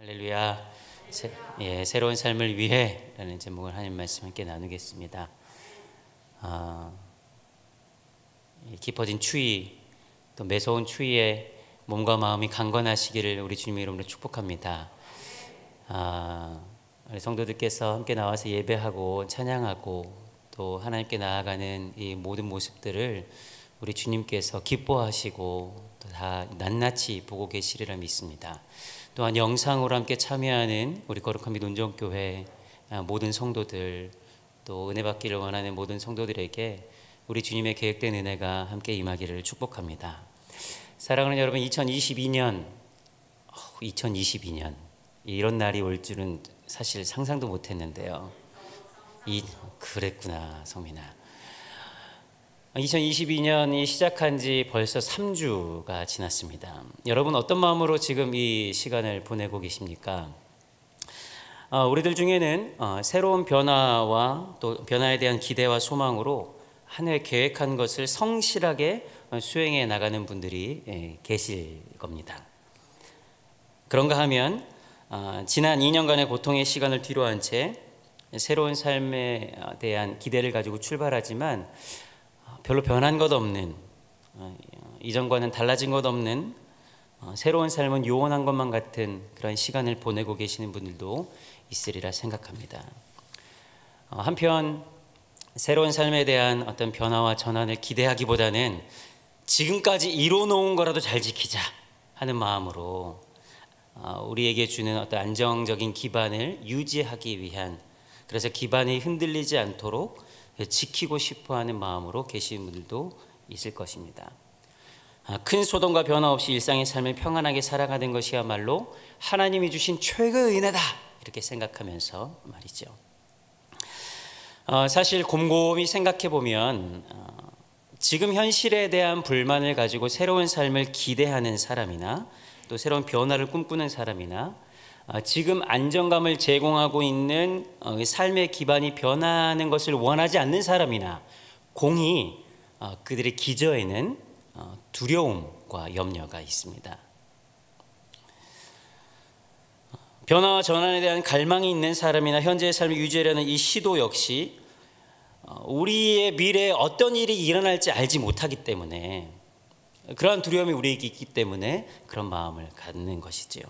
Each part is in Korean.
할렐루야. 새로운 삶을 위해 라는 제목을 하나님 말씀 함께 나누겠습니다. 깊어진 추위, 또 매서운 추위에 몸과 마음이 강건하시기를 우리 주님의 이름으로 축복합니다. 우리 성도들께서 함께 나와서 예배하고 찬양하고 또 하나님께 나아가는 이 모든 모습들을 우리 주님께서 기뻐하시고 또 다 낱낱이 보고 계시리라 믿습니다. 또한 영상으로 함께 참여하는 우리 거룩한 빛 온정교회 모든 성도들, 또 은혜 받기를 원하는 모든 성도들에게 우리 주님의 계획된 은혜가 함께 임하기를 축복합니다. 사랑하는 여러분, 2022년 이런 날이 올 줄은 사실 상상도 못했는데요. 그랬구나, 성민아. 2022년이 시작한 지 벌써 3주가 지났습니다. 여러분 어떤 마음으로 지금 이 시간을 보내고 계십니까? 우리들 중에는 새로운 변화와 또 변화에 대한 기대와 소망으로 한 해 계획한 것을 성실하게 수행해 나가는 분들이 계실 겁니다. 그런가 하면 지난 2년간의 고통의 시간을 뒤로한 채 새로운 삶에 대한 기대를 가지고 출발하지만 별로 변한 것 없는, 이전과는 달라진 것 없는 새로운 삶은 요원한 것만 같은 그런 시간을 보내고 계시는 분들도 있으리라 생각합니다. 한편 새로운 삶에 대한 어떤 변화와 전환을 기대하기보다는 지금까지 이뤄놓은 거라도 잘 지키자 하는 마음으로 우리에게 주는 어떤 안정적인 기반을 유지하기 위한, 그래서 기반이 흔들리지 않도록 지키고 싶어하는 마음으로 계신 분들도 있을 것입니다. 큰 소동과 변화 없이 일상의 삶을 평안하게 살아가는 것이야말로 하나님이 주신 최고의 은혜다, 이렇게 생각하면서 말이죠. 사실 곰곰이 생각해 보면 지금 현실에 대한 불만을 가지고 새로운 삶을 기대하는 사람이나 또 새로운 변화를 꿈꾸는 사람이나 지금 안정감을 제공하고 있는 삶의 기반이 변하는 것을 원하지 않는 사람이나 공히 그들의 기저에는 두려움과 염려가 있습니다. 변화와 전환에 대한 갈망이 있는 사람이나 현재의 삶을 유지하려는 이 시도 역시 우리의 미래에 어떤 일이 일어날지 알지 못하기 때문에, 그러한 두려움이 우리에게 있기 때문에 그런 마음을 갖는 것이지요.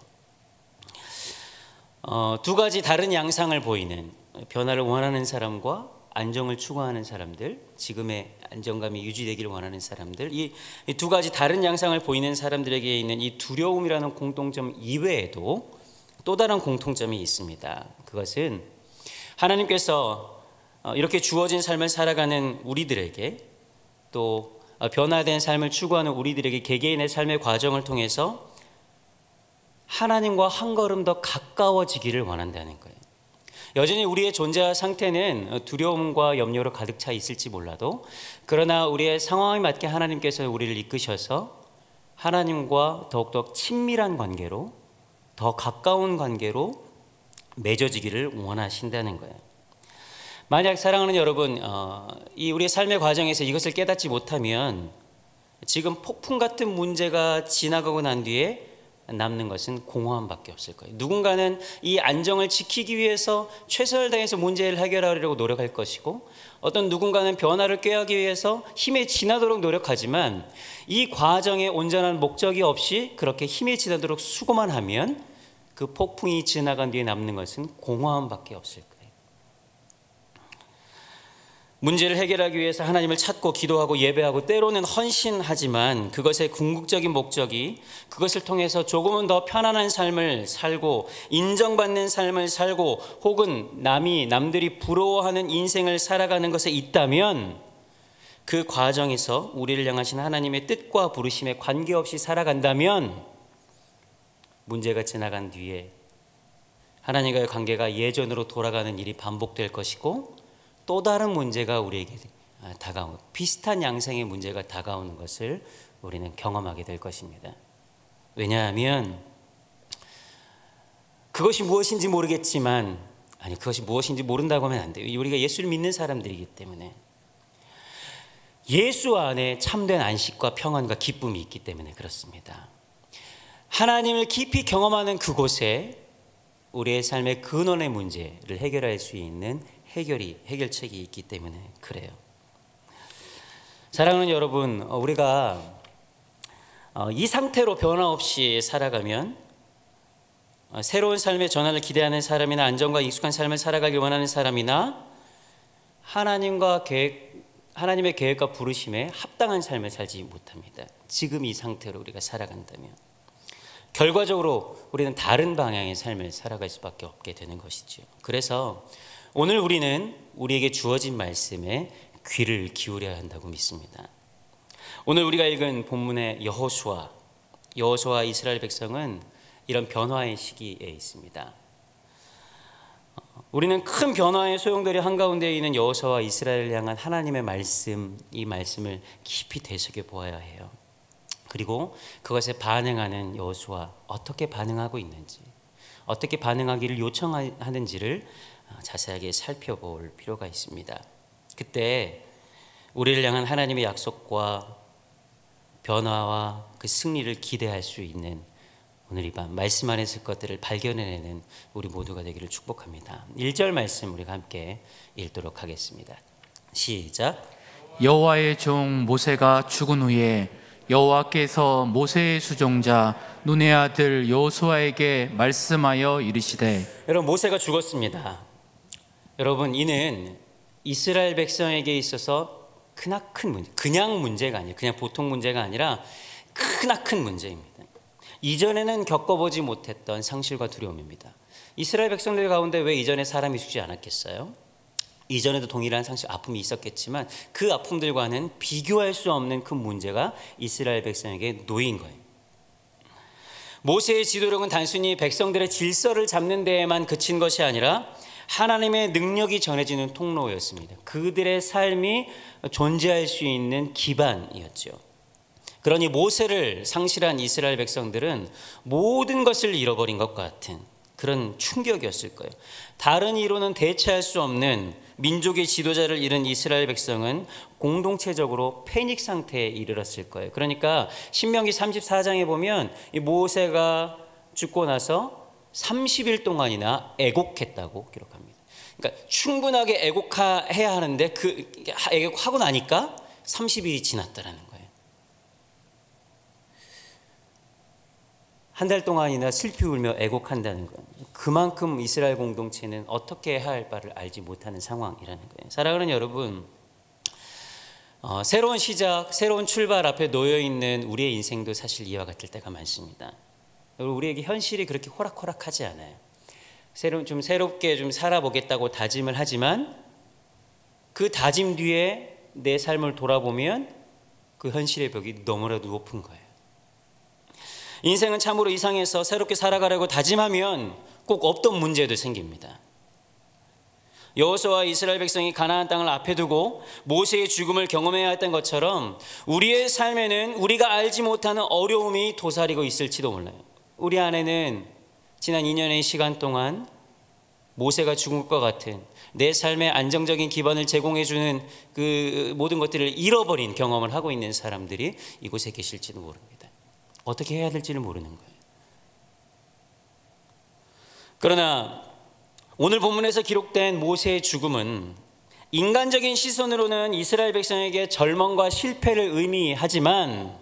두 가지 다른 양상을 보이는, 변화를 원하는 사람과 안정을 추구하는 사람들, 지금의 안정감이 유지되기를 원하는 사람들, 이 두 가지 다른 양상을 보이는 사람들에게 있는 이 두려움이라는 공통점 이외에도 또 다른 공통점이 있습니다. 그것은 하나님께서 이렇게 주어진 삶을 살아가는 우리들에게, 또 변화된 삶을 추구하는 우리들에게 개개인의 삶의 과정을 통해서 하나님과 한 걸음 더 가까워지기를 원한다는 거예요. 여전히 우리의 존재와 상태는 두려움과 염려로 가득 차 있을지 몰라도, 그러나 우리의 상황에 맞게 하나님께서 우리를 이끄셔서 하나님과 더욱더 친밀한 관계로, 더 가까운 관계로 맺어지기를 원하신다는 거예요. 만약 사랑하는 여러분, 이 우리의 삶의 과정에서 이것을 깨닫지 못하면 지금 폭풍 같은 문제가 지나가고 난 뒤에 남는 것은 공허함밖에 없을 거예요. 누군가는 이 안정을 지키기 위해서 최선을 다해서 문제를 해결하려고 노력할 것이고, 어떤 누군가는 변화를 꾀하기 위해서 힘에 지나도록 노력하지만 이 과정에 온전한 목적이 없이 그렇게 힘에 지나도록 수고만 하면 그 폭풍이 지나간 뒤에 남는 것은 공허함밖에 없을 거예요. 문제를 해결하기 위해서 하나님을 찾고 기도하고 예배하고 때로는 헌신하지만 그것의 궁극적인 목적이 그것을 통해서 조금은 더 편안한 삶을 살고 인정받는 삶을 살고 혹은 남들이 부러워하는 인생을 살아가는 것에 있다면, 그 과정에서 우리를 향하신 하나님의 뜻과 부르심에 관계없이 살아간다면 문제가 지나간 뒤에 하나님과의 관계가 예전으로 돌아가는 일이 반복될 것이고, 또 다른 문제가 우리에게 다가오는, 비슷한 양상의 문제가 다가오는 것을 우리는 경험하게 될 것입니다. 왜냐하면 그것이 무엇인지 모르겠지만, 그것이 무엇인지 모른다고 하면 안 돼요. 우리가 예수를 믿는 사람들이기 때문에, 예수 안에 참된 안식과 평안과 기쁨이 있기 때문에 그렇습니다. 하나님을 깊이 경험하는 그곳에 우리의 삶의 근원의 문제를 해결할 수 있는 해결책이 있기 때문에 그래요. 사랑하는 여러분, 우리가 이 상태로 변화 없이 살아가면 새로운 삶의 전환을 기대하는 사람이나 안정과 익숙한 삶을 살아가길 원하는 사람이나 하나님의 계획과 부르심에 합당한 삶을 살지 못합니다. 지금 이 상태로 우리가 살아간다면 결과적으로 우리는 다른 방향의 삶을 살아갈 수밖에 없게 되는 것이죠. 그래서 오늘 우리는 우리에게 주어진 말씀에 귀를 기울여야 한다고 믿습니다. 오늘 우리가 읽은 본문의 여호수아 이스라엘 백성은 이런 변화의 시기에 있습니다. 우리는 큰 변화의 소용돌이 한가운데 있는 여호수아와 이스라엘을 향한 하나님의 말씀, 이 말씀을 깊이 되새겨 보아야 해요. 그리고 그것에 반응하는 여호수아 어떻게 반응하고 있는지, 어떻게 반응하기를 요청하는지를 자세하게 살펴볼 필요가 있습니다. 그때 우리를 향한 하나님의 약속과 변화와 그 승리를 기대할 수 있는 오늘 이 밤 말씀 안에 있을 것들을 발견해내는 우리 모두가 되기를 축복합니다. 1절 말씀 우리가 함께 읽도록 하겠습니다. 시작. 여호와의 종 모세가 죽은 후에 여호와께서 모세의 수종자 눈의 아들 여호수아에게 말씀하여 이르시되. 여러분, 모세가 죽었습니다. 여러분, 이는 이스라엘 백성에게 있어서 크나큰 문제, 그냥 문제가 아니에요. 그냥 보통 문제가 아니라 크나큰 문제입니다. 이전에는 겪어보지 못했던 상실과 두려움입니다. 이스라엘 백성들 가운데 왜 이전에 사람이 죽지 않았겠어요? 이전에도 동일한 상실, 아픔이 있었겠지만 그 아픔들과는 비교할 수 없는 큰 문제가 이스라엘 백성에게 놓인 거예요. 모세의 지도력은 단순히 백성들의 질서를 잡는 데에만 그친 것이 아니라 하나님의 능력이 전해지는 통로였습니다. 그들의 삶이 존재할 수 있는 기반이었죠. 그러니 모세를 상실한 이스라엘 백성들은 모든 것을 잃어버린 것 같은 그런 충격이었을 거예요. 다른 이로는 대체할 수 없는 민족의 지도자를 잃은 이스라엘 백성은 공동체적으로 패닉 상태에 이르렀을 거예요. 그러니까 신명기 34장에 보면 이 모세가 죽고 나서 30일 동안이나 애곡했다고 기록합니다. 그러니까 충분하게 애곡해야 하는데 그 애곡하고 나니까 30일이 지났다라는 거예요. 한 달 동안이나 슬피 울며 애곡한다는 것, 그만큼 이스라엘 공동체는 어떻게 해야 할 바를 알지 못하는 상황이라는 거예요. 사랑하는 여러분, 새로운 시작, 새로운 출발 앞에 놓여있는 우리의 인생도 사실 이와 같을 때가 많습니다. 우리에게 현실이 그렇게 호락호락하지 않아요. 좀 새롭게 좀 살아보겠다고 다짐을 하지만 그 다짐 뒤에 내 삶을 돌아보면 그 현실의 벽이 너무나도 높은 거예요. 인생은 참으로 이상해서 새롭게 살아가려고 다짐하면 꼭 없던 문제도 생깁니다. 여호수아와 이스라엘 백성이 가나안 땅을 앞에 두고 모세의 죽음을 경험해야 했던 것처럼 우리의 삶에는 우리가 알지 못하는 어려움이 도사리고 있을지도 몰라요. 우리 안에는 지난 2년의 시간 동안 모세가 죽은 것과 같은 내 삶의 안정적인 기반을 제공해주는 그 모든 것들을 잃어버린 경험을 하고 있는 사람들이 이곳에 계실지도 모릅니다. 어떻게 해야 될지를 모르는 거예요. 그러나 오늘 본문에서 기록된 모세의 죽음은 인간적인 시선으로는 이스라엘 백성에게 절망과 실패를 의미하지만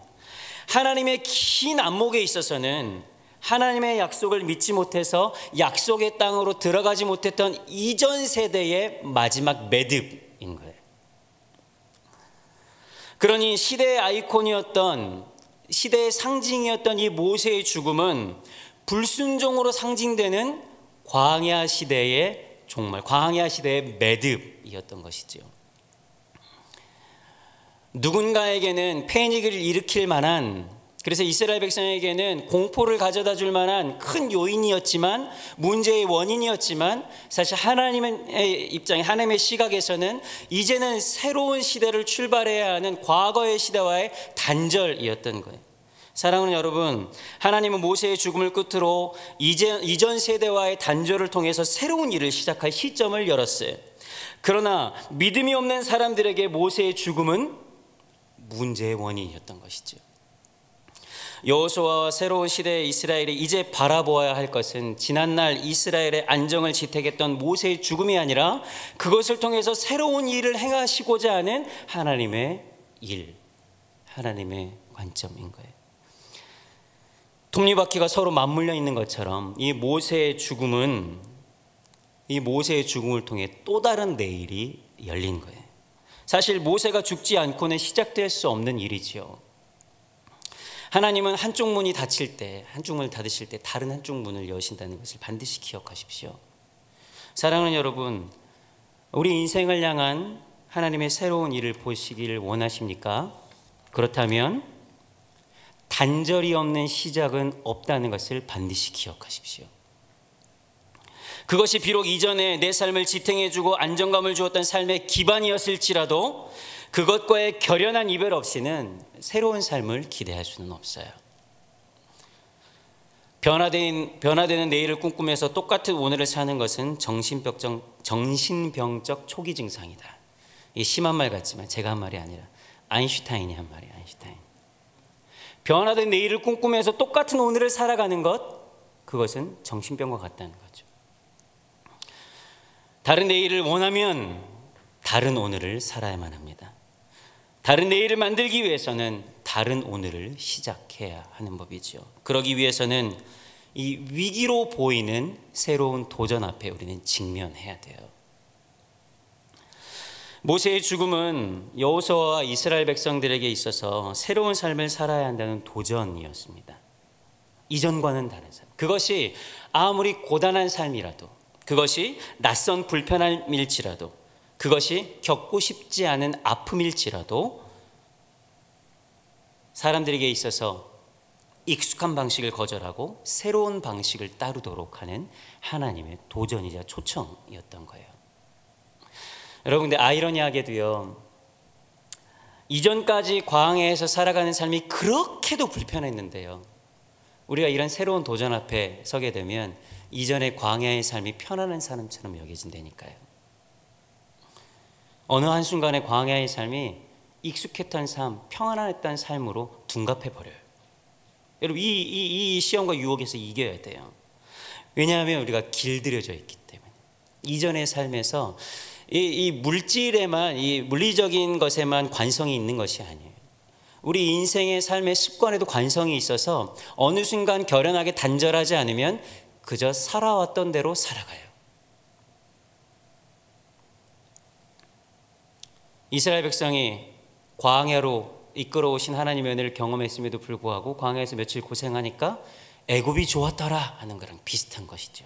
하나님의 긴 안목에 있어서는 하나님의 약속을 믿지 못해서 약속의 땅으로 들어가지 못했던 이전 세대의 마지막 매듭인 거예요. 그러니 시대의 아이콘이었던, 시대의 상징이었던 이 모세의 죽음은 불순종으로 상징되는 광야 시대의 종말, 광야 시대의 매듭이었던 것이죠. 누군가에게는 패닉을 일으킬 만한, 그래서 이스라엘 백성에게는 공포를 가져다 줄 만한 큰 요인이었지만, 문제의 원인이었지만, 사실 하나님의 입장에, 하나님의 시각에서는 이제는 새로운 시대를 출발해야 하는 과거의 시대와의 단절이었던 거예요. 사랑하는 여러분, 하나님은 모세의 죽음을 끝으로 이전 세대와의 단절을 통해서 새로운 일을 시작할 시점을 열었어요. 그러나 믿음이 없는 사람들에게 모세의 죽음은 문제의 원인이었던 것이죠. 여호수아와 새로운 시대의 이스라엘이 이제 바라보아야 할 것은 지난날 이스라엘의 안정을 지탱했던 모세의 죽음이 아니라 그것을 통해서 새로운 일을 행하시고자 하는 하나님의 일, 하나님의 관점인 거예요. 톱니바퀴가 서로 맞물려 있는 것처럼 이 모세의 죽음을 통해 또 다른 내일이 열린 거예요. 사실 모세가 죽지 않고는 시작될 수 없는 일이지요. 하나님은 한쪽 문이 닫힐 때, 한쪽 문을 닫으실 때 다른 한쪽 문을 여신다는 것을 반드시 기억하십시오. 사랑하는 여러분, 우리 인생을 향한 하나님의 새로운 일을 보시기를 원하십니까? 그렇다면 단절이 없는 시작은 없다는 것을 반드시 기억하십시오. 그것이 비록 이전에 내 삶을 지탱해주고 안정감을 주었던 삶의 기반이었을지라도 그것과의 결연한 이별 없이는 새로운 삶을 기대할 수는 없어요. 변화되는 내일을 꿈꾸면서 똑같은 오늘을 사는 것은 정신병적 초기 증상이다. 이 심한 말 같지만 제가 한 말이 아니라 아인슈타인이 한 말이에요. 아인슈타인. 변화된 내일을 꿈꾸면서 똑같은 오늘을 살아가는 것, 그것은 정신병과 같다는 거죠. 다른 내일을 원하면 다른 오늘을 살아야만 합니다. 다른 내일을 만들기 위해서는 다른 오늘을 시작해야 하는 법이죠. 그러기 위해서는 이 위기로 보이는 새로운 도전 앞에 우리는 직면해야 돼요. 모세의 죽음은 여호수아와 이스라엘 백성들에게 있어서 새로운 삶을 살아야 한다는 도전이었습니다. 이전과는 다른 삶. 그것이 아무리 고단한 삶이라도, 그것이 낯선 불편함일지라도, 그것이 겪고 싶지 않은 아픔일지라도 사람들에게 있어서 익숙한 방식을 거절하고 새로운 방식을 따르도록 하는 하나님의 도전이자 초청이었던 거예요. 여러분, 근데 아이러니하게도요, 이전까지 광야에서 살아가는 삶이 그렇게도 불편했는데요, 우리가 이런 새로운 도전 앞에 서게 되면 이전의 광야의 삶이 편안한 사람처럼 여겨진다니까요. 어느 한순간에 광야의 삶이 익숙했던 삶, 평안했던 삶으로 둔갑해버려요. 여러분, 이 시험과 유혹에서 이겨야 돼요. 왜냐하면 우리가 길들여져 있기 때문에. 이전의 삶에서 이 물질에만, 이 물리적인 것에만 관성이 있는 것이 아니에요. 우리 인생의 삶의 습관에도 관성이 있어서 어느 순간 결연하게 단절하지 않으면 그저 살아왔던 대로 살아가요. 이스라엘 백성이 광야로 이끌어오신 하나님의 은혜를 경험했음에도 불구하고 광야에서 며칠 고생하니까 애굽이 좋았더라 하는 거랑 비슷한 것이죠.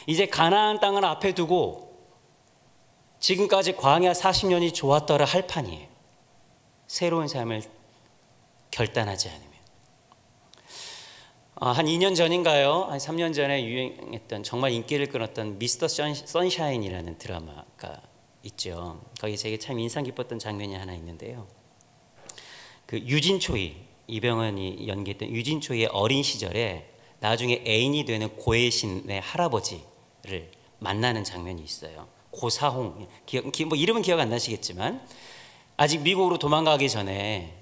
이제 가나안 땅을 앞에 두고 지금까지 광야 40년이 좋았더라 할 판이에요. 새로운 삶을 결단하지 않으면. 한 2년 전인가요? 한 3년 전에 유행했던, 정말 인기를 끌었던 미스터 선샤인이라는 드라마가 있죠. 거기 제게 참 인상 깊었던 장면이 하나 있는데요. 그 유진초이, 이병헌이 연기했던 유진초이의 어린 시절에 나중에 애인이 되는 고해신의 할아버지를 만나는 장면이 있어요. 고사홍, 뭐 이름은 기억 안 나시겠지만 아직 미국으로 도망가기 전에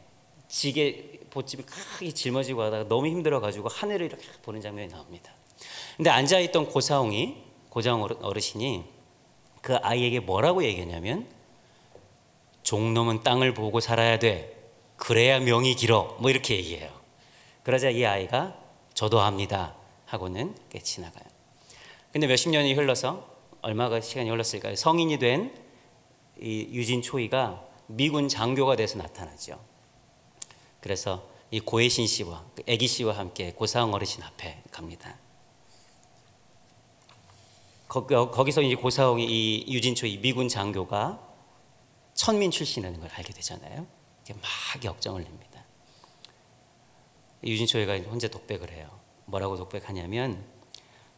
지게 보집이 크게 짊어지고 하다가 너무 힘들어가지고 하늘을 이렇게 보는 장면이 나옵니다. 근데 앉아있던 고사홍 어르신이 그 아이에게 뭐라고 얘기하냐면, 종놈은 땅을 보고 살아야 돼. 그래야 명이 길어. 뭐 이렇게 얘기해요. 그러자 이 아이가 저도 합니다 하고는 지나가요. 근데 몇십 년이 흘러서, 얼마가 시간이 흘렀을까요? 성인이 된 이 유진 초이가 미군 장교가 돼서 나타나죠. 그래서 이 고혜신 씨와 애기 씨와 함께 고사홍 어르신 앞에 갑니다. 거기서 이제 고사홍이 이 유진초이 미군 장교가 천민 출신이라는 걸 알게 되잖아요. 막 역정을 냅니다. 유진초이가 혼자 독백을 해요. 뭐라고 독백하냐면,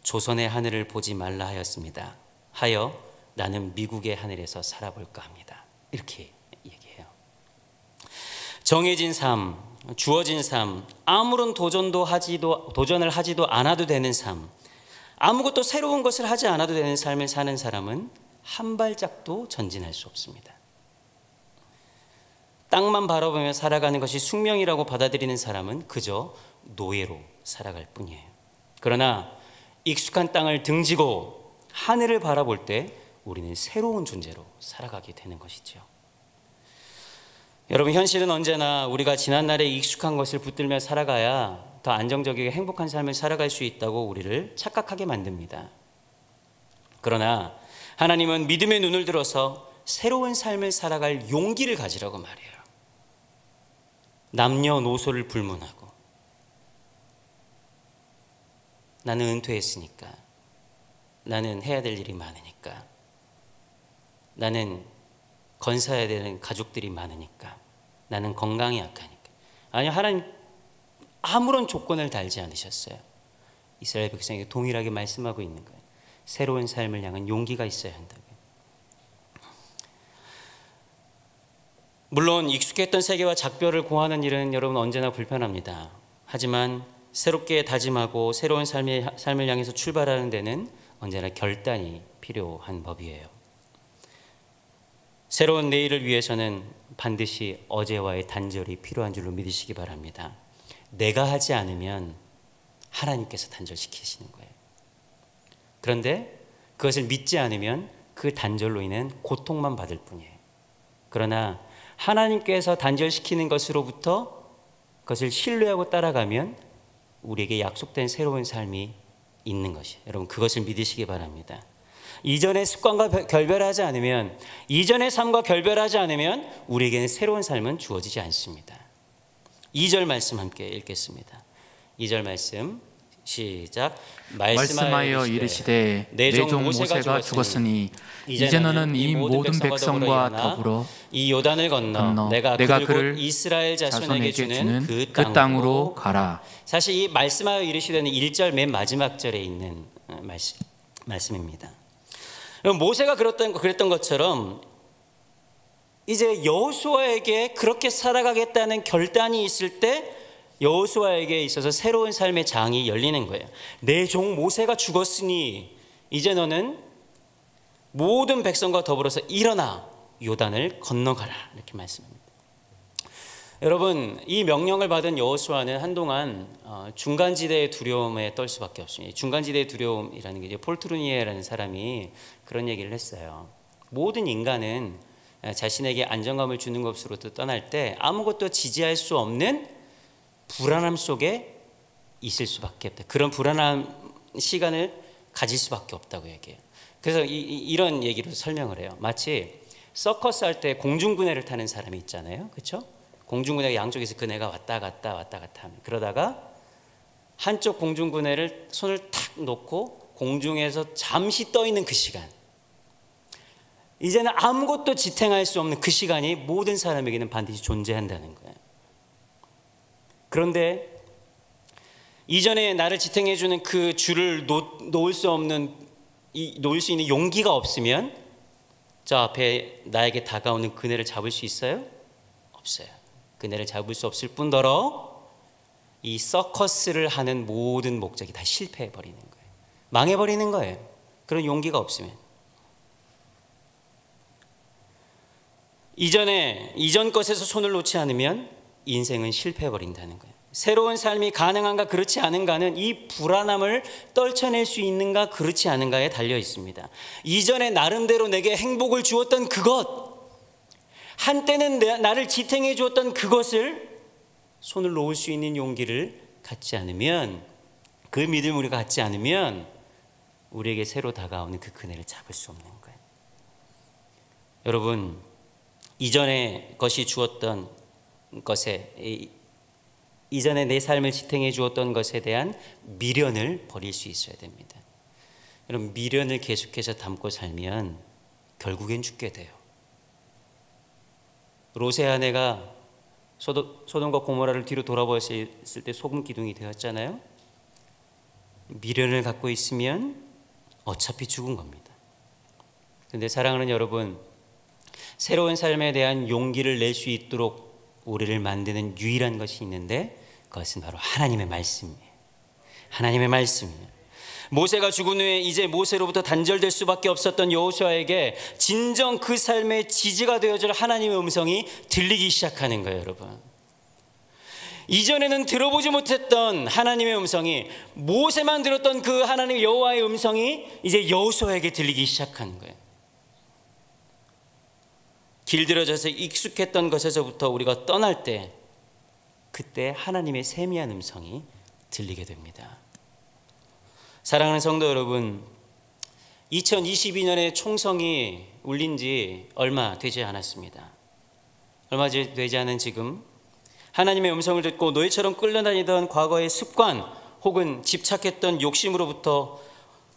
조선의 하늘을 보지 말라 하였습니다. 하여 나는 미국의 하늘에서 살아볼까 합니다. 이렇게 얘기해요. 정해진 삶, 주어진 삶, 아무런 도전을 하지도 않아도 되는 삶, 아무것도 새로운 것을 하지 않아도 되는 삶을 사는 사람은 한 발짝도 전진할 수 없습니다. 땅만 바라보며 살아가는 것이 숙명이라고 받아들이는 사람은 그저 노예로 살아갈 뿐이에요. 그러나 익숙한 땅을 등지고 하늘을 바라볼 때 우리는 새로운 존재로 살아가게 되는 것이죠. 여러분, 현실은 언제나 우리가 지난날에 익숙한 것을 붙들며 살아가야 더 안정적이고 행복한 삶을 살아갈 수 있다고 우리를 착각하게 만듭니다. 그러나 하나님은 믿음의 눈을 들어서 새로운 삶을 살아갈 용기를 가지라고 말해요. 남녀노소를 불문하고, 나는 은퇴했으니까, 나는 해야 될 일이 많으니까, 나는 건사해야 되는 가족들이 많으니까, 나는 건강이 약하니까. 아니요, 하나님 아무런 조건을 달지 않으셨어요. 이스라엘 백성에게 동일하게 말씀하고 있는 거예요. 새로운 삶을 향한 용기가 있어야 한다고요. 물론 익숙했던 세계와 작별을 고하는 일은 여러분 언제나 불편합니다. 하지만 새롭게 다짐하고 새로운 삶을 향해서 출발하는 데는 언제나 결단이 필요한 법이에요. 새로운 내일을 위해서는 반드시 어제와의 단절이 필요한 줄로 믿으시기 바랍니다. 내가 하지 않으면 하나님께서 단절시키시는 거예요. 그런데 그것을 믿지 않으면 그 단절로 인한 고통만 받을 뿐이에요. 그러나 하나님께서 단절시키는 것으로부터 그것을 신뢰하고 따라가면 우리에게 약속된 새로운 삶이 있는 것이에요. 여러분, 그것을 믿으시기 바랍니다. 이전의 습관과 결별하지 않으면, 이전의 삶과 결별하지 않으면 우리에게는 새로운 삶은 주어지지 않습니다. 2절 말씀 함께 읽겠습니다. 2절 말씀 시작. 말씀하여 이르시되 내 종 모세가 죽었으니 이제 너는 이 모든 백성과 더불어 이 요단을 건너 내가 그를 이스라엘 자손에게 주는 그 땅으로 가라. 사실 이 말씀하여 이르시되는 1절 맨 마지막 절에 있는 말씀입니다. 모세가 그랬던 것처럼 이제 여호수아에게 그렇게 살아가겠다는 결단이 있을 때 여호수아에게 있어서 새로운 삶의 장이 열리는 거예요. 내 종 모세가 죽었으니 이제 너는 모든 백성과 더불어서 일어나 요단을 건너가라, 이렇게 말씀합니다. 여러분, 이 명령을 받은 여호수아는 한동안 중간지대의 두려움에 떨 수밖에 없습니다. 중간지대의 두려움이라는 게 이제 폴트루니에라는 사람이 그런 얘기를 했어요. 모든 인간은 자신에게 안정감을 주는 것으로부터 떠날 때 아무것도 지지할 수 없는 불안함 속에 있을 수밖에 없다. 그런 불안한 시간을 가질 수밖에 없다고 얘기해요. 그래서 이런 얘기로 설명을 해요. 마치 서커스 할 때 공중분해를 타는 사람이 있잖아요. 그렇죠? 공중분해가 양쪽에서 그네가 왔다 갔다 하면, 그러다가 한쪽 공중분해를 손을 탁 놓고 공중에서 잠시 떠 있는 그 시간, 이제는 아무것도 지탱할 수 없는 그 시간이 모든 사람에게는 반드시 존재한다는 거예요. 그런데 이전에 나를 지탱해주는 그 줄을 놓을 수 있는 용기가 없으면 저 앞에 나에게 다가오는 그네를 잡을 수 있어요? 없어요. 그네를 잡을 수 없을 뿐더러 이 서커스를 하는 모든 목적이 다 실패해버리는 거예요. 망해버리는 거예요. 그런 용기가 없으면. 이전 것에서 손을 놓지 않으면 인생은 실패해버린다는 거예요. 새로운 삶이 가능한가 그렇지 않은가는 이 불안함을 떨쳐낼 수 있는가 그렇지 않은가에 달려 있습니다. 이전에 나름대로 내게 행복을 주었던 그것, 한때는 나를 지탱해 주었던 그것을 손을 놓을 수 있는 용기를 갖지 않으면, 그 믿음을 우리가 갖지 않으면 우리에게 새로 다가오는 그 그네를 잡을 수 없는 거예요. 여러분, 이전에 것이 주었던 것에, 이전에 내 삶을 지탱해 주었던 것에 대한 미련을 버릴 수 있어야 됩니다. 여러분, 미련을 계속해서 담고 살면 결국엔 죽게 돼요. 롯의 아내가 소돔과 고모라를 뒤로 돌아보았을 때 소금 기둥이 되었잖아요. 미련을 갖고 있으면 어차피 죽은 겁니다. 그런데 사랑하는 여러분, 새로운 삶에 대한 용기를 낼 수 있도록 우리를 만드는 유일한 것이 있는데 그것은 바로 하나님의 말씀이에요. 하나님의 말씀이에요. 모세가 죽은 후에 이제 모세로부터 단절될 수밖에 없었던 여호수아에게 진정 그 삶의 지지가 되어줄 하나님의 음성이 들리기 시작하는 거예요. 여러분, 이전에는 들어보지 못했던 하나님의 음성이, 모세만 들었던 그 하나님 여호와의 음성이 이제 여호수아에게 들리기 시작하는 거예요. 길들여져서 익숙했던 것에서부터 우리가 떠날 때, 그때 하나님의 세미한 음성이 들리게 됩니다. 사랑하는 성도 여러분, 2022년에 총성이 울린 지 얼마 되지 않았습니다. 얼마 되지 않은 지금 하나님의 음성을 듣고 노예처럼 끌려다니던 과거의 습관 혹은 집착했던 욕심으로부터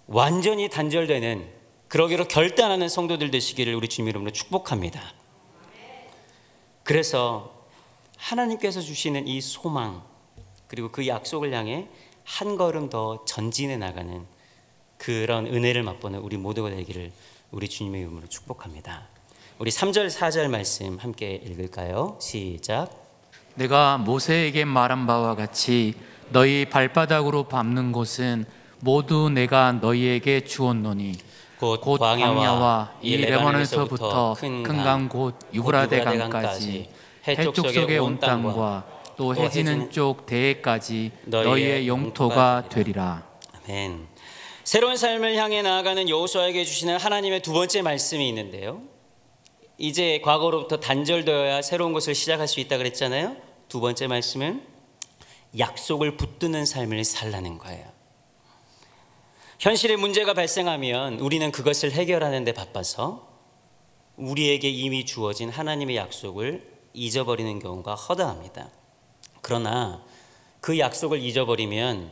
완전히 단절되는, 그러기로 결단하는 성도들 되시기를 우리 주님 이름으로 축복합니다. 그래서 하나님께서 주시는 이 소망, 그리고 그 약속을 향해 한 걸음 더 전진해 나가는 그런 은혜를 맛보는 우리 모두가 되기를 우리 주님의 이름으로 축복합니다. 우리 3절 4절 말씀 함께 읽을까요? 시작. 내가 모세에게 말한 바와 같이 너희 발바닥으로 밟는 곳은 모두 내가 너희에게 주었노니 곧 광야와 이 레바논에서부터 큰 강 곧 유브라데 강까지 해쪽 속의 온 땅과 또 해지는 쪽 대해까지 너희의 영토가 되리라. 아멘. 새로운 삶을 향해 나아가는 여호수아에게 주시는 하나님의 두 번째 말씀이 있는데요, 이제 과거로부터 단절되어야 새로운 것을 시작할 수 있다 그랬잖아요. 두 번째 말씀은 약속을 붙드는 삶을 살라는 거예요. 현실의 문제가 발생하면 우리는 그것을 해결하는 데 바빠서 우리에게 이미 주어진 하나님의 약속을 잊어버리는 경우가 허다합니다. 그러나 그 약속을 잊어버리면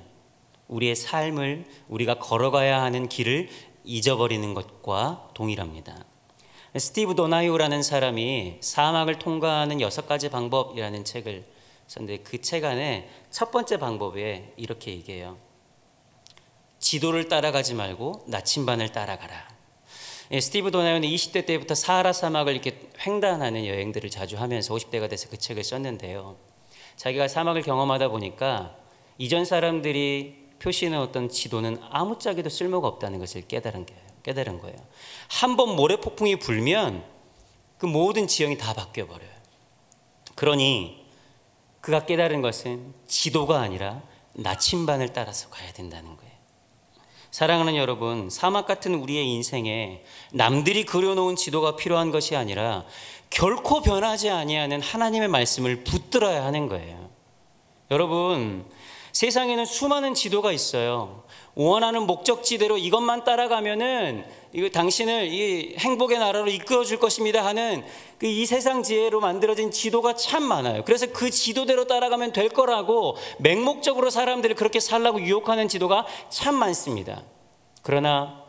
우리의 삶을, 우리가 걸어가야 하는 길을 잊어버리는 것과 동일합니다. 스티브 도나휴라는 사람이 사막을 통과하는 6가지 방법이라는 책을 썼는데, 그 책 안에 첫 번째 방법에 이렇게 얘기해요. 지도를 따라가지 말고 나침반을 따라가라. 스티브 도나휴는 20대 때부터 사하라 사막을 이렇게 횡단하는 여행들을 자주 하면서 50대가 돼서 그 책을 썼는데요, 자기가 사막을 경험하다 보니까 이전 사람들이 표시해놓았던 지도는 아무짝에도 쓸모가 없다는 것을 깨달은 거예요. 한 번 모래폭풍이 불면 그 모든 지형이 다 바뀌어버려요. 그러니 그가 깨달은 것은 지도가 아니라 나침반을 따라서 가야 된다는 거예요. 사랑하는 여러분, 사막 같은 우리의 인생에 남들이 그려놓은 지도가 필요한 것이 아니라 결코 변하지 아니하는 하나님의 말씀을 붙들어야 하는 거예요. 여러분, 세상에는 수많은 지도가 있어요. 원하는 목적지대로 이것만 따라가면은 이거 당신을 이 행복의 나라로 이끌어 줄 것입니다 하는 그 이 세상 지혜로 만들어진 지도가 참 많아요. 그래서 그 지도대로 따라가면 될 거라고 맹목적으로 사람들을 그렇게 살라고 유혹하는 지도가 참 많습니다. 그러나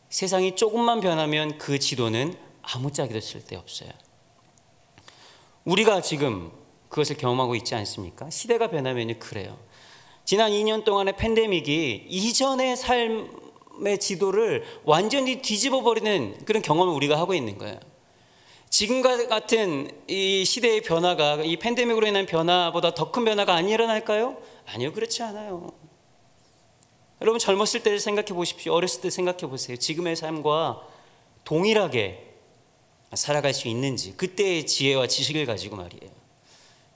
세상이 조금만 변하면 그 지도는 아무짝에도 쓸데없어요. 우리가 지금 그것을 경험하고 있지 않습니까? 시대가 변하면 그래요. 지난 2년 동안의 팬데믹이 이전의 삶의 지도를 완전히 뒤집어 버리는 그런 경험을 우리가 하고 있는 거예요. 지금과 같은 이 시대의 변화가 이 팬데믹으로 인한 변화보다 더 큰 변화가 안 일어날까요? 아니요, 그렇지 않아요. 여러분, 젊었을 때를 생각해 보십시오. 어렸을 때 생각해 보세요. 지금의 삶과 동일하게 살아갈 수 있는지, 그때의 지혜와 지식을 가지고 말이에요.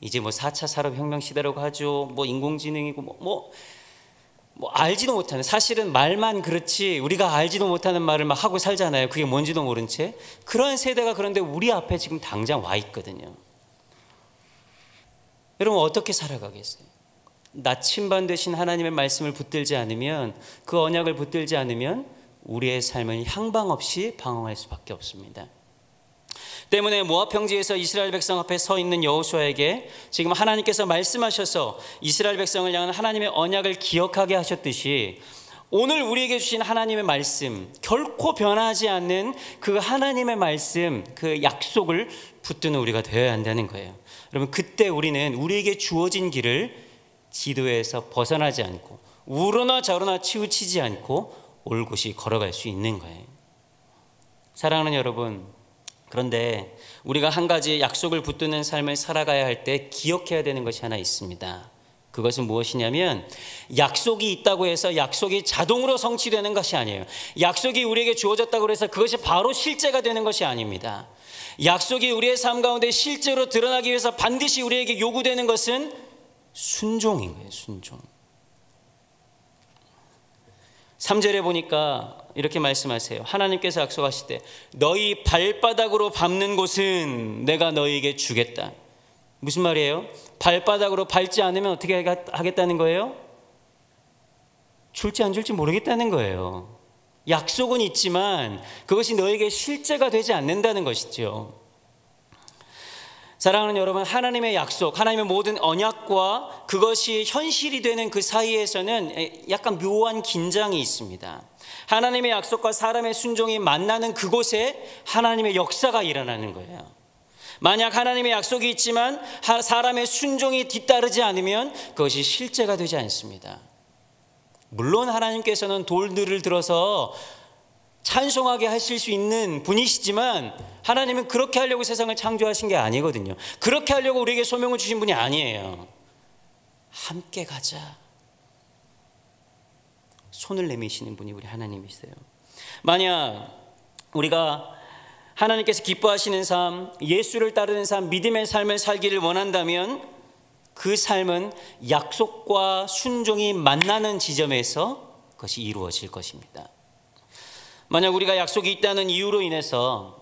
이제 뭐 4차 산업혁명 시대라고 하죠. 뭐 인공지능이고 뭐 알지도 못하는, 사실은 말만 그렇지 우리가 알지도 못하는 말을 막 하고 살잖아요. 그게 뭔지도 모른 채. 그런 세대가 그런데 우리 앞에 지금 당장 와 있거든요. 여러분, 어떻게 살아가겠어요? 나침반 대신 하나님의 말씀을 붙들지 않으면, 그 언약을 붙들지 않으면 우리의 삶은 향방 없이 방황할 수밖에 없습니다. 때문에 모압 평지에서 이스라엘 백성 앞에 서 있는 여호수아에게 지금 하나님께서 말씀하셔서 이스라엘 백성을 향한 하나님의 언약을 기억하게 하셨듯이, 오늘 우리에게 주신 하나님의 말씀, 결코 변하지 않는 그 하나님의 말씀, 그 약속을 붙드는 우리가 되어야 한다는 거예요. 여러분, 그때 우리는 우리에게 주어진 길을 지도에서 벗어나지 않고 우로나 저로나 치우치지 않고 올곧이 걸어갈 수 있는 거예요. 사랑하는 여러분, 그런데 우리가 한 가지 약속을 붙드는 삶을 살아가야 할 때 기억해야 되는 것이 하나 있습니다. 그것은 무엇이냐면, 약속이 있다고 해서 약속이 자동으로 성취되는 것이 아니에요. 약속이 우리에게 주어졌다고 해서 그것이 바로 실제가 되는 것이 아닙니다. 약속이 우리의 삶 가운데 실제로 드러나기 위해서 반드시 우리에게 요구되는 것은 순종인 거예요. 순종. 3절에 보니까 이렇게 말씀하세요. 하나님께서 약속하실 때 너희 발바닥으로 밟는 곳은 내가 너희에게 주겠다. 무슨 말이에요? 발바닥으로 밟지 않으면 어떻게 하겠다는 거예요? 줄지 안 줄지 모르겠다는 거예요. 약속은 있지만 그것이 너에게 실제가 되지 않는다는 것이죠. 사랑하는 여러분, 하나님의 약속, 하나님의 모든 언약과 그것이 현실이 되는 그 사이에서는 약간 묘한 긴장이 있습니다. 하나님의 약속과 사람의 순종이 만나는 그곳에 하나님의 역사가 일어나는 거예요. 만약 하나님의 약속이 있지만 사람의 순종이 뒤따르지 않으면 그것이 실제가 되지 않습니다. 물론 하나님께서는 돌들을 들어서 찬송하게 하실 수 있는 분이시지만 하나님은 그렇게 하려고 세상을 창조하신 게 아니거든요. 그렇게 하려고 우리에게 소명을 주신 분이 아니에요. 함께 가자. 손을 내미시는 분이 우리 하나님이세요. 만약 우리가 하나님께서 기뻐하시는 삶, 예수를 따르는 삶, 믿음의 삶을 살기를 원한다면 그 삶은 약속과 순종이 만나는 지점에서 그것이 이루어질 것입니다. 만약 우리가 약속이 있다는 이유로 인해서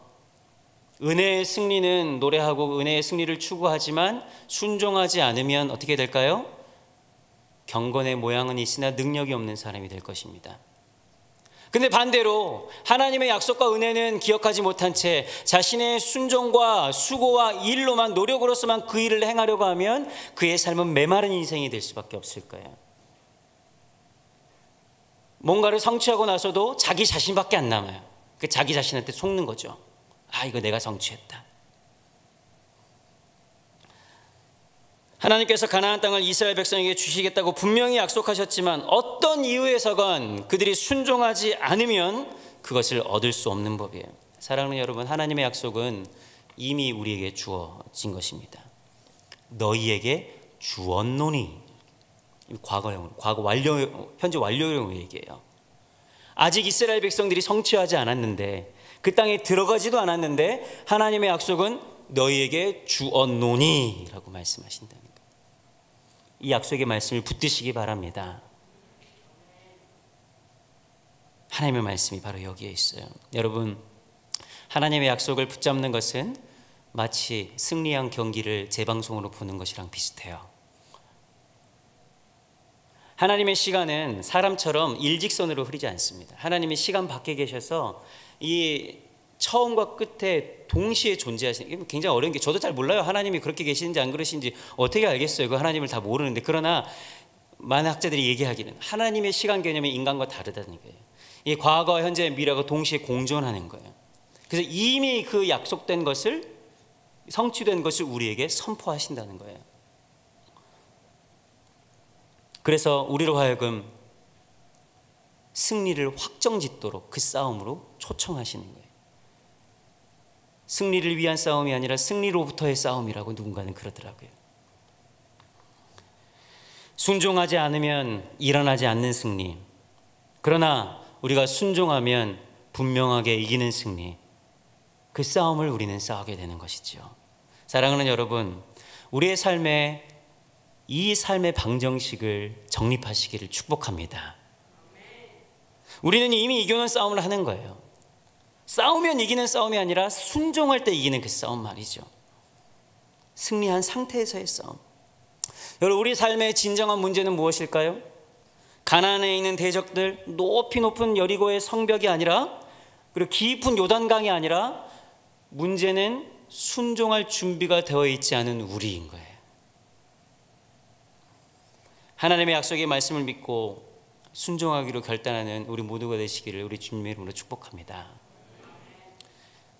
은혜의 승리는 노래하고 은혜의 승리를 추구하지만 순종하지 않으면 어떻게 될까요? 경건의 모양은 있으나 능력이 없는 사람이 될 것입니다. 근데 반대로 하나님의 약속과 은혜는 기억하지 못한 채 자신의 순종과 수고와 일로만, 노력으로서만 그 일을 행하려고 하면 그의 삶은 메마른 인생이 될 수밖에 없을 거예요. 뭔가를 성취하고 나서도 자기 자신밖에 안 남아요. 그 자기 자신한테 속는 거죠. 아, 이거 내가 성취했다. 하나님께서 가나안 땅을 이스라엘 백성에게 주시겠다고 분명히 약속하셨지만 어떤 이유에서건 그들이 순종하지 않으면 그것을 얻을 수 없는 법이에요. 사랑하는 여러분, 하나님의 약속은 이미 우리에게 주어진 것입니다. 너희에게 주었노니. 과거형, 과거 완료, 현재 완료형 얘기예요. 아직 이스라엘 백성들이 성취하지 않았는데, 그 땅에 들어가지도 않았는데 하나님의 약속은 너희에게 주었노니 라고 말씀하신다는 거예요. 이 약속의 말씀을 붙드시기 바랍니다. 하나님의 말씀이 바로 여기에 있어요. 여러분, 하나님의 약속을 붙잡는 것은 마치 승리한 경기를 재방송으로 보는 것이랑 비슷해요. 하나님의 시간은 사람처럼 일직선으로 흐르지 않습니다. 하나님이 시간 밖에 계셔서 이 처음과 끝에 동시에 존재하시는 게 굉장히 어려운 게, 저도 잘 몰라요. 하나님이 그렇게 계시는지 안 그러신지 어떻게 알겠어요. 그 하나님을 다 모르는데. 그러나 많은 학자들이 얘기하기는 하나님의 시간 개념이 인간과 다르다는 거예요. 이 과거, 현재, 미래가 동시에 공존하는 거예요. 그래서 이미 그 약속된 것을, 성취된 것을 우리에게 선포하신다는 거예요. 그래서 우리로 하여금 승리를 확정짓도록 그 싸움으로 초청하시는 거예요. 승리를 위한 싸움이 아니라 승리로부터의 싸움이라고 누군가는 그러더라고요. 순종하지 않으면 일어나지 않는 승리, 그러나 우리가 순종하면 분명하게 이기는 승리, 그 싸움을 우리는 싸우게 되는 것이죠. 사랑하는 여러분, 우리의 삶에 이 삶의 방정식을 정립하시기를 축복합니다. 우리는 이미 이겨놓은 싸움을 하는 거예요. 싸우면 이기는 싸움이 아니라 순종할 때 이기는 그 싸움 말이죠. 승리한 상태에서의 싸움. 여러분, 우리 삶의 진정한 문제는 무엇일까요? 가나안에 있는 대적들, 높이 높은 여리고의 성벽이 아니라, 그리고 깊은 요단강이 아니라, 문제는 순종할 준비가 되어 있지 않은 우리인 거예요. 하나님의 약속의 말씀을 믿고 순종하기로 결단하는 우리 모두가 되시기를 우리 주님의 이름으로 축복합니다.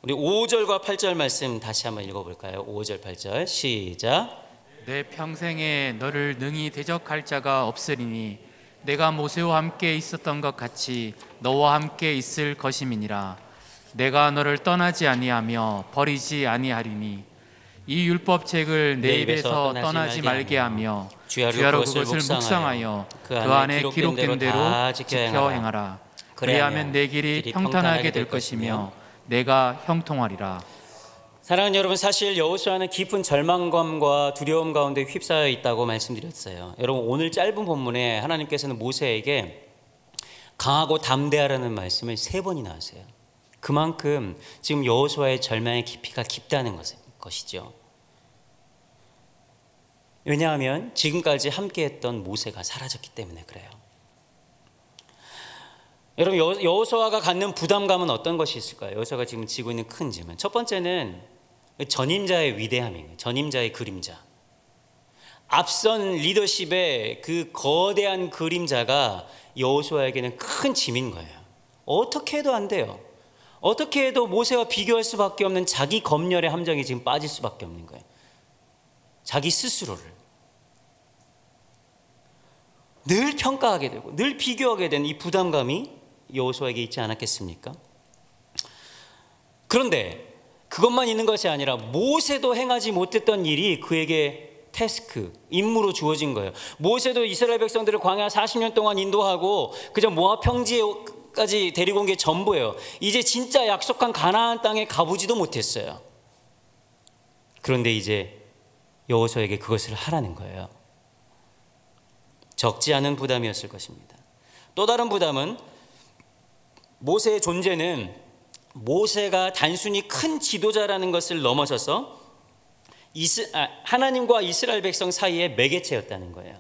우리 5절과 8절 말씀 다시 한번 읽어볼까요? 5절 8절 시작. 내 평생에 너를 능히 대적할 자가 없으리니 내가 모세와 함께 있었던 것 같이 너와 함께 있을 것임이니라. 내가 너를 떠나지 아니하며 버리지 아니하리니 이 율법책을 내 입에서 떠나지 말게 하며 주야로 그것을 묵상하여 그 안에 기록된 대로 지켜 행하라. 그리하면 내 길이 평탄하게 될 것이며 내가 형통하리라. 사랑하는 여러분, 사실 여호수아는 깊은 절망감과 두려움 가운데 휩싸여 있다고 말씀드렸어요. 여러분, 오늘 짧은 본문에 하나님께서는 모세에게 강하고 담대하라는 말씀을 3번이나 하세요. 그만큼 지금 여호수아의 절망의 깊이가 깊다는 것이죠. 왜냐하면 지금까지 함께했던 모세가 사라졌기 때문에 그래요. 여러분, 여호수아가 갖는 부담감은 어떤 것이 있을까요? 여호수아가 지금 지고 있는 큰 짐은, 첫 번째는 전임자의 위대함이에요. 전임자의 그림자. 앞선 리더십의 그 거대한 그림자가 여호수아에게는 큰 짐인 거예요. 어떻게 해도 안 돼요. 어떻게 해도 모세와 비교할 수밖에 없는 자기 검열의 함정이 지금 빠질 수밖에 없는 거예요. 자기 스스로를 늘 평가하게 되고 늘 비교하게 되는 이 부담감이 여호수아에게 있지 않았겠습니까? 그런데 그것만 있는 것이 아니라 모세도 행하지 못했던 일이 그에게 태스크, 임무로 주어진 거예요. 모세도 이스라엘 백성들을 광야 40년 동안 인도하고 그저 모압 평지까지 데리고 온 게 전부예요. 이제 진짜 약속한 가나안 땅에 가보지도 못했어요. 그런데 이제 여호수아에게 그것을 하라는 거예요. 적지 않은 부담이었을 것입니다. 또 다른 부담은, 모세의 존재는 모세가 단순히 큰 지도자라는 것을 넘어서서 하나님과 이스라엘 백성 사이의 매개체였다는 거예요.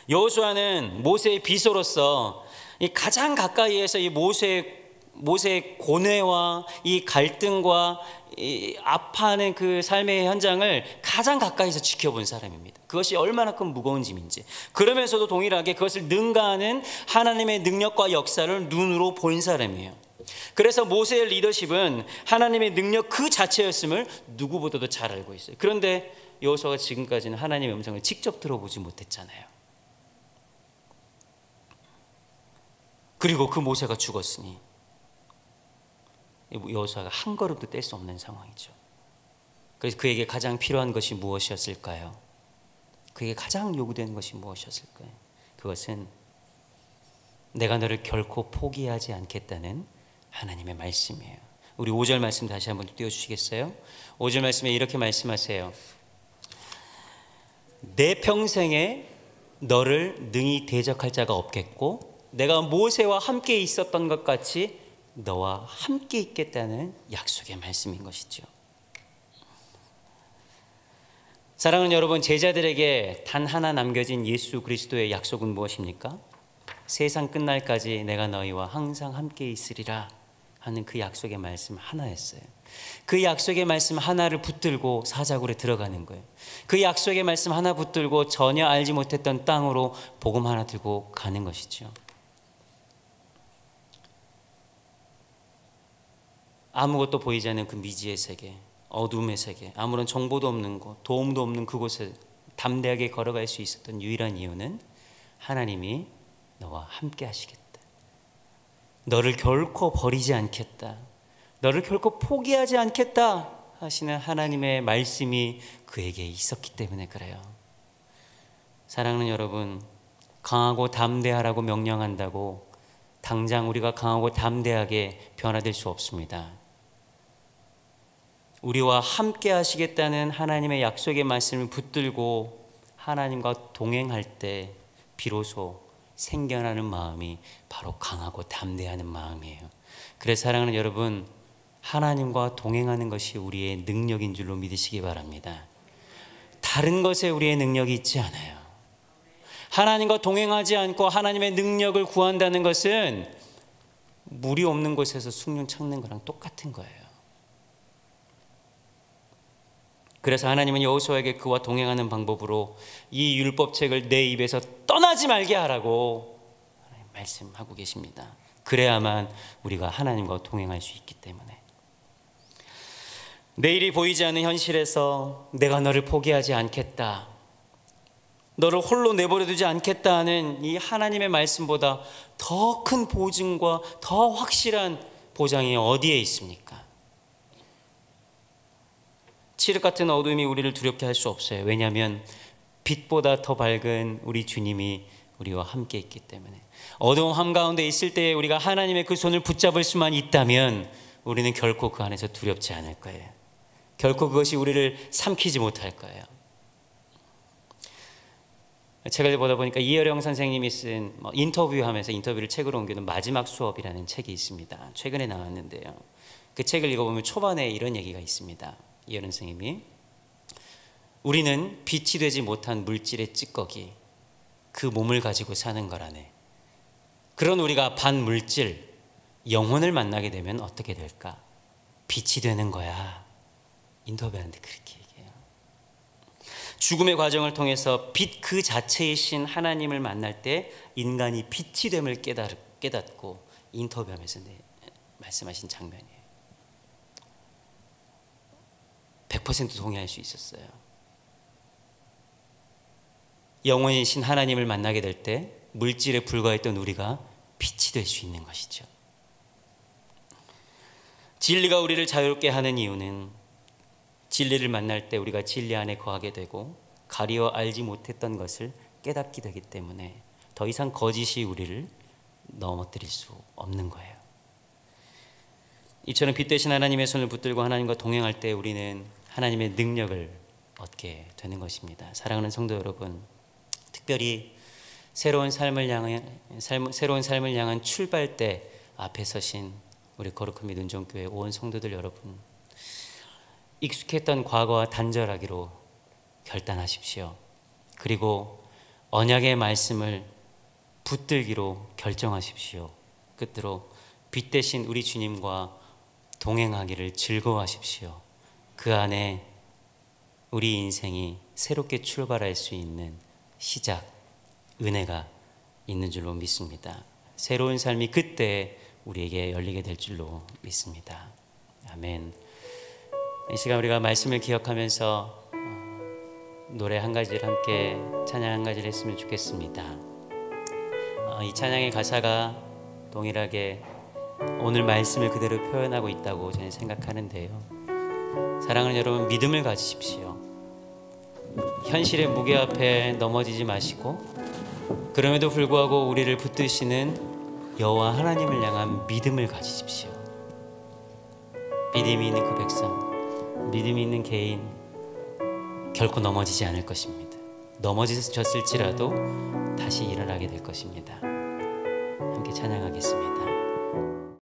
여호수아는 모세의 비서로서 가장 가까이에서 이 모세의 고뇌와 이 갈등과 이 아파하는 그 삶의 현장을 가장 가까이서 지켜본 사람입니다. 그것이 얼마나 큰 무거운 짐인지. 그러면서도 동일하게 그것을 능가하는 하나님의 능력과 역사를 눈으로 본 사람이에요. 그래서 모세의 리더십은 하나님의 능력 그 자체였음을 누구보다도 잘 알고 있어요. 그런데 여호수아가 지금까지는 하나님의 음성을 직접 들어보지 못했잖아요. 그리고 그 모세가 죽었으니 여호수아가 한 걸음도 뗄 수 없는 상황이죠. 그래서 그에게 가장 필요한 것이 무엇이었을까요? 그에게 가장 요구되는 것이 무엇이었을까요? 그것은 내가 너를 결코 포기하지 않겠다는 하나님의 말씀이에요. 우리 5절 말씀 다시 한번 띄워주시겠어요? 5절 말씀에 이렇게 말씀하세요. 내 평생에 너를 능히 대적할 자가 없겠고 내가 모세와 함께 있었던 것 같이 너와 함께 있겠다는 약속의 말씀인 것이죠. 사랑하는 여러분, 제자들에게 단 하나 남겨진 예수 그리스도의 약속은 무엇입니까? 세상 끝날까지 내가 너희와 항상 함께 있으리라 하는 그 약속의 말씀 하나였어요. 그 약속의 말씀 하나를 붙들고 사자굴에 들어가는 거예요. 그 약속의 말씀 하나 붙들고 전혀 알지 못했던 땅으로 복음 하나 들고 가는 것이죠. 아무것도 보이지 않는 그 미지의 세계, 어둠의 세계, 아무런 정보도 없는 곳, 도움도 없는 그곳을 담대하게 걸어갈 수 있었던 유일한 이유는 하나님이 너와 함께 하시겠다, 너를 결코 버리지 않겠다, 너를 결코 포기하지 않겠다 하시는 하나님의 말씀이 그에게 있었기 때문에 그래요. 사랑하는 여러분, 강하고 담대하라고 명령한다고 당장 우리가 강하고 담대하게 변화될 수 없습니다. 우리와 함께 하시겠다는 하나님의 약속의 말씀을 붙들고 하나님과 동행할 때 비로소 생겨나는 마음이 바로 강하고 담대하는 마음이에요. 그래서 사랑하는 여러분, 하나님과 동행하는 것이 우리의 능력인 줄로 믿으시기 바랍니다. 다른 것에 우리의 능력이 있지 않아요. 하나님과 동행하지 않고 하나님의 능력을 구한다는 것은 물이 없는 곳에서 숭늉 찾는 거랑 똑같은 거예요. 그래서 하나님은 여호수아에게 그와 동행하는 방법으로 이 율법책을 내 입에서 떠나지 말게 하라고 말씀하고 계십니다. 그래야만 우리가 하나님과 동행할 수 있기 때문에. 내일이 보이지 않는 현실에서 내가 너를 포기하지 않겠다, 너를 홀로 내버려 두지 않겠다 하는 이 하나님의 말씀보다 더 큰 보증과 더 확실한 보장이 어디에 있습니까? 칠흑 같은 어둠이 우리를 두렵게 할 수 없어요. 왜냐하면 빛보다 더 밝은 우리 주님이 우리와 함께 있기 때문에. 어두운 한가운데 있을 때 우리가 하나님의 그 손을 붙잡을 수만 있다면 우리는 결코 그 안에서 두렵지 않을 거예요. 결코 그것이 우리를 삼키지 못할 거예요. 책을 보다 보니까 이혜령 선생님이 쓴 인터뷰를 책으로 옮기는 마지막 수업이라는 책이 있습니다. 최근에 나왔는데요. 그 책을 읽어보면 초반에 이런 얘기가 있습니다. 이혜령 선생님이 우리는 빛이 되지 못한 물질의 찌꺼기, 그 몸을 가지고 사는 거라네. 그런 우리가 반물질, 영혼을 만나게 되면 어떻게 될까? 빛이 되는 거야. 인터뷰하는데 그렇게 얘기해요. 죽음의 과정을 통해서 빛 그 자체이신 하나님을 만날 때 인간이 빛이 됨을 깨닫고 인터뷰하면서 말씀하신 장면이에요. 100% 동의할 수 있었어요. 영원이신 하나님을 만나게 될 때 물질에 불과했던 우리가 빛이 될 수 있는 것이죠. 진리가 우리를 자유롭게 하는 이유는 진리를 만날 때 우리가 진리 안에 거하게 되고 가리워 알지 못했던 것을 깨닫게 되기 때문에 더 이상 거짓이 우리를 넘어뜨릴 수 없는 거예요. 이처럼 빛 대신 하나님의 손을 붙들고 하나님과 동행할 때 우리는 하나님의 능력을 얻게 되는 것입니다. 사랑하는 성도 여러분, 특별히 새로운 삶을 향한 출발대 앞에 서신 우리 거룩한 믿음 종교회 온 성도들 여러분, 익숙했던 과거와 단절하기로 결단하십시오. 그리고 언약의 말씀을 붙들기로 결정하십시오. 끝으로 빛 대신 우리 주님과 동행하기를 즐거워하십시오. 그 안에 우리 인생이 새롭게 출발할 수 있는 시작, 은혜가 있는 줄로 믿습니다. 새로운 삶이 그때 우리에게 열리게 될 줄로 믿습니다. 아멘. 이 시간 우리가 말씀을 기억하면서 노래 한 가지를 함께 찬양 한 가지를 했으면 좋겠습니다. 이 찬양의 가사가 동일하게 오늘 말씀을 그대로 표현하고 있다고 저는 생각하는데요. 사랑하는 여러분, 믿음을 가지십시오. 현실의 무게 앞에 넘어지지 마시고 그럼에도 불구하고 우리를 붙드시는 여호와 하나님을 향한 믿음을 가지십시오. 믿음이 있는 그 백성, 믿음이 있는 개인 결코 넘어지지 않을 것입니다. 넘어졌을지라도 다시 일어나게 될 것입니다. 함께 찬양하겠습니다.